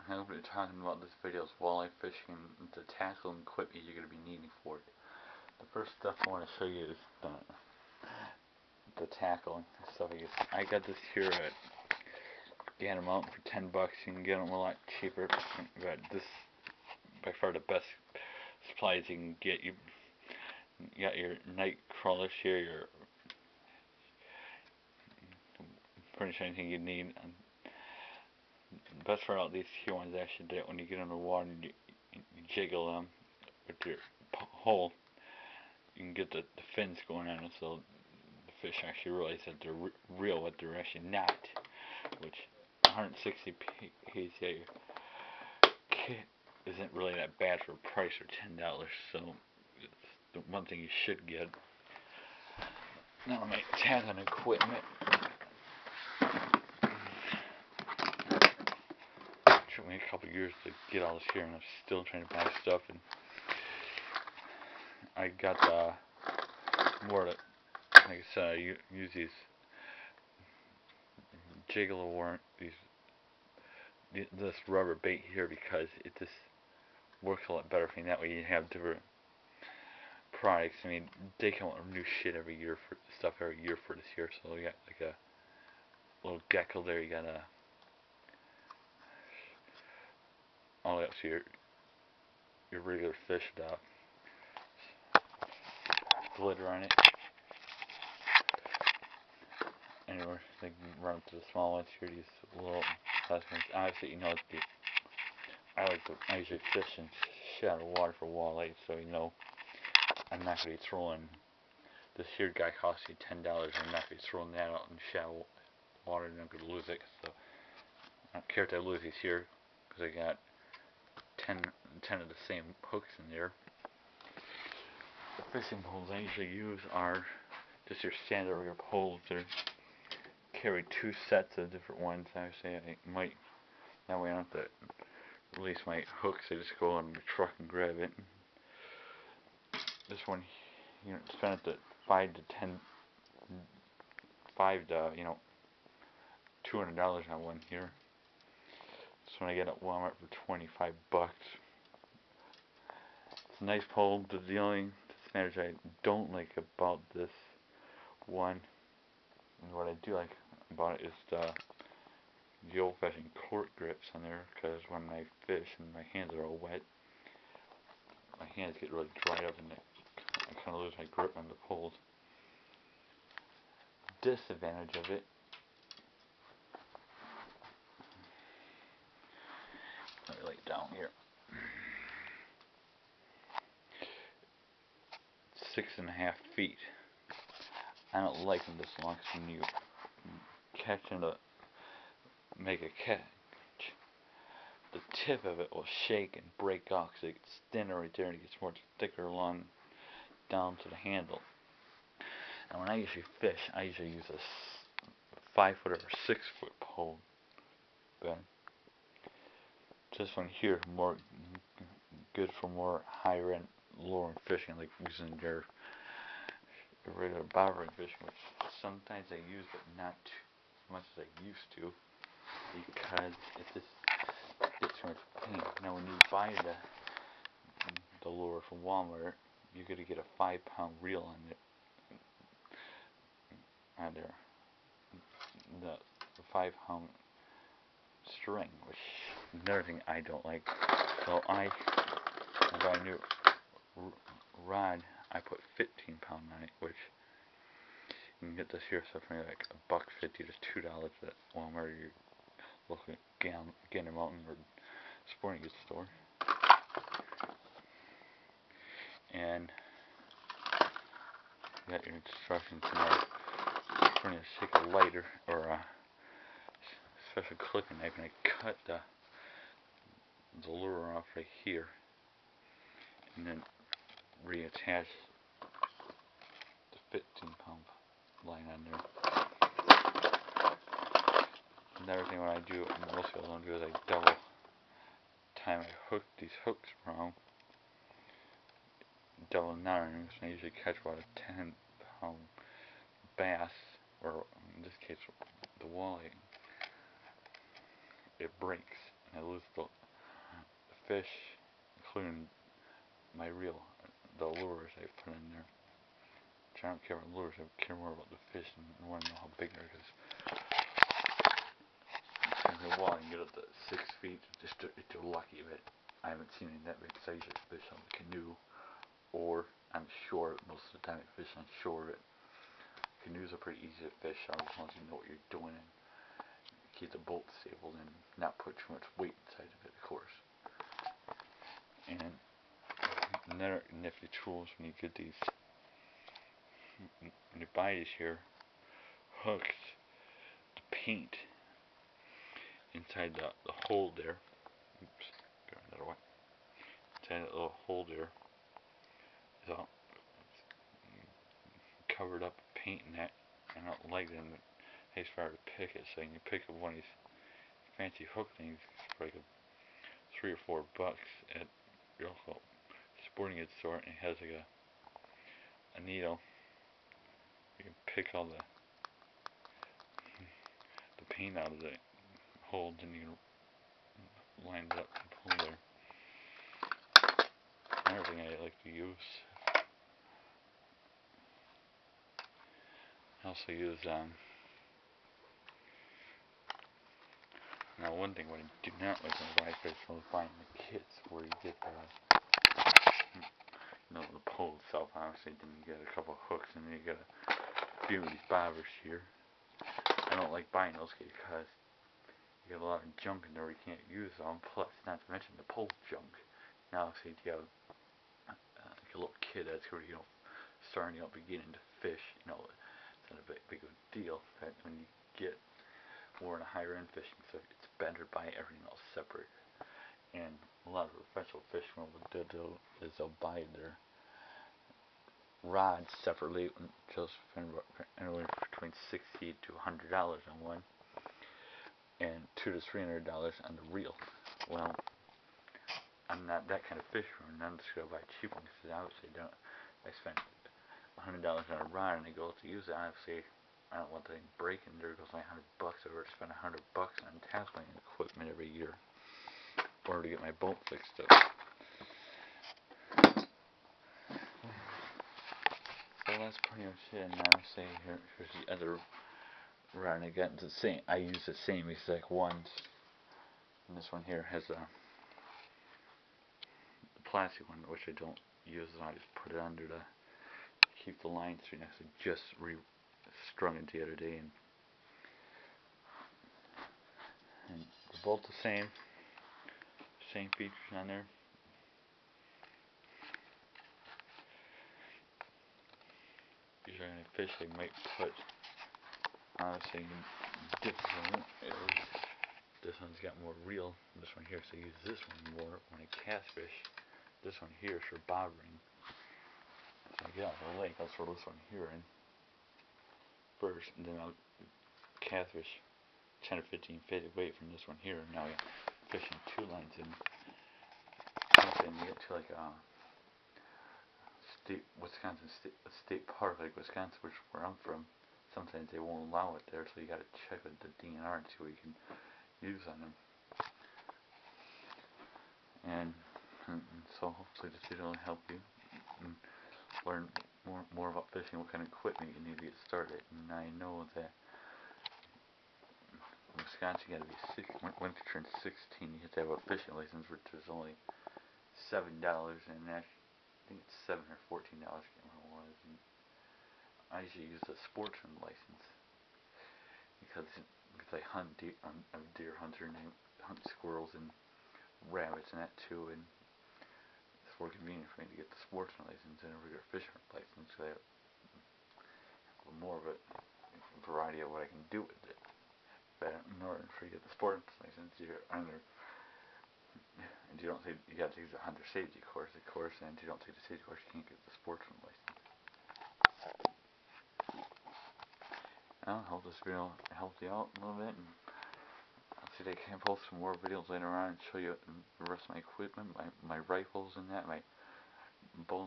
I'm going to be talking about this video is walleye fishing and the tackle and equipment you're going to be needing for it. The first stuff I want to show you is the tackle and stuff. I got this here at Gander Mountain for $10. You can get them a lot cheaper. But this by far the best supplies you can get. You got your night crawlers here, your pretty much anything you need. And the best part about these here ones actually that when you get in the water and you jiggle them with your hole, you can get the fins going on, and so the fish actually realize that they're real, but they're actually not. Which 160 PCA kit isn't really that bad for a price of $10, so it's the one thing you should get. Now my tackling equipment. It took me a couple years to get all this here, and I'm still trying to buy stuff. And I got more to, like I said, I use these jiggle warrant, this rubber bait here because it just works a lot better for me. That way you have different products. I mean, they come out with new shit every year for stuff every year for this here. So you got like a little gecko there. You got all the way up to your regular fish stuff. Glitter on it. Anyway, they can run up to the small ones here. These little plastic ones. Obviously, you know, I usually fish in shallow water for walleye, so you know I'm not going to be throwing this here guy costs you $10. I'm not going to be throwing that out in shallow water, and I'm going to lose it. So I don't care if I lose these here because I got 10 of the same hooks in there. The fishing poles I usually use are just your standard regular poles. They carry two sets of different ones. I say I might, that way I don't have to release my hooks. I just go on the truck and grab it. This one, you know, spend it to $5 to $200 on one here. This one I get at Walmart for $25. It's a nice pole, but the only matters I don't like about this one, and what I do like about it is the old-fashioned cork grips on there, because when I fish and my hands are all wet, my hands get really dried up and I kind of lose my grip on the poles. Disadvantage of it, let me lay it down here. 6.5 feet. I don't like them this long, because when you make a catch, the tip of it will shake and break off because it gets thinner right there and it gets more thicker along down to the handle. And when I usually fish, I usually use a 5-foot or 6-foot pole. But this one here more good for more higher end, lower end fishing, like using your regular bobbering fishing, which sometimes I use, but not as much as I used to, because it just gets too much pain. Now when you buy the lure from Walmart, you're going to get a 5-pound reel on it. On there, the 5-pound string, which is another thing I don't like. So I buy a new rod. I put 15-pound on it, which you can get this here stuff for like $1.50 to $2 at Walmart or your local Gander Mountain or sporting goods store. And you got your instructions in there. You're going to take a lighter or a special clipping knife, and I cut the lure off right here, and then reattach the 15-pound line on there. Another thing what I do, most people don't do, is I double time these hooks wrong. Double knotting, so I usually catch about a 10-pound bass, or in this case the walleye. It breaks and I lose the fish, including my reel, the lures I put in there. Which I don't care about lures, I care more about the fish and I want to know how big they are, because every while I can get up to 6 feet just if you're lucky, but I haven't seen any that big, because I usually fish on the canoe or on the shore. Most of the time I fish on shore. Canoes are pretty easy to fish on as long as you know what you're doing and keep the boat stable and not put too much weight inside of it, of course. And another nifty tool is when you get these, when you buy these here hooks to paint inside the hole there. Oops, got another one. Inside that little hole there is all covered up with paint in that. I don't like them. It takes forever to pick it, so you can pick up one of these fancy hook things for like $3 or $4 at your local sporting goods store, and it has like a needle. You can pick all the paint out of the holes, and you can line it up and pull there. Another thing I like to use, I also use now one thing what I do not like when I fish is buying the kits where you get the pole itself, obviously, then you get a couple of hooks, and then you get a few of these bobbers here. I don't like buying those because you get a lot of junk in there you can't use them, plus not to mention the pole junk. Now say if you have like a little kid that's already, starting out beginning to fish, it's not a big of a deal. But when you get more in a higher end fishing, so it's better to buy everything else separate. And a lot of professional fishermen will do is they'll buy their rods separately, just anywhere between $60 to $100 on one, and $200 to $300 on the reel. Well, I'm not that kind of fisherman. I'm just gonna buy cheap ones, because obviously I spent $100 on a rod and I go to use it. Obviously, I don't want the thing breaking. There goes my $100. I would spend $100 on tasseling equipment every year in order to get my boat fixed up. So that's pretty much it. And now say here's the other rod I got. The same. I use the same exact ones. And this one here has a plastic one, which I don't use. I just put it under to keep the line straight. Actually, just strung it the other day, and they're both the same features on there. Usually when I fish, I might put honestly different areas. This one's got more reel. This one here, so I use this one more when I cast fish. This one here is for bobbering. So I get out of the lake, I'll throw this one here in first, and then I'll cast fish 10 or 15 feet away from this one here. And now I'm fishing 2 lines in. Then you get to like a Wisconsin state park, like Wisconsin, which is where I'm from. Sometimes they won't allow it there, so you got to check with the DNR and see what you can use on them. And so hopefully this video will help you learn more about fishing, what kind of equipment you need to get started. And I know that in Wisconsin you got to be once you turn 16, you have to have a fishing license, which is only $7, and I think it's $7 or $14. I can't remember what it was. And I usually use a sportsman license because I hunt deer. I'm a deer hunter, and I hunt squirrels and rabbits and that too. And it's more convenient for me to get the sportsman license than a regular fisherman license, because I have more of a variety of what I can do with it. But in order for you to get the sportsman license, you're under. And you don't take, you got to use the hunter safety course, and if you don't take the safety course, you can't get the sportsman license. I hope this video helped you out a little bit, and I'll see if I can post some more videos later on and show you the rest of my equipment, my rifles and that, my bowling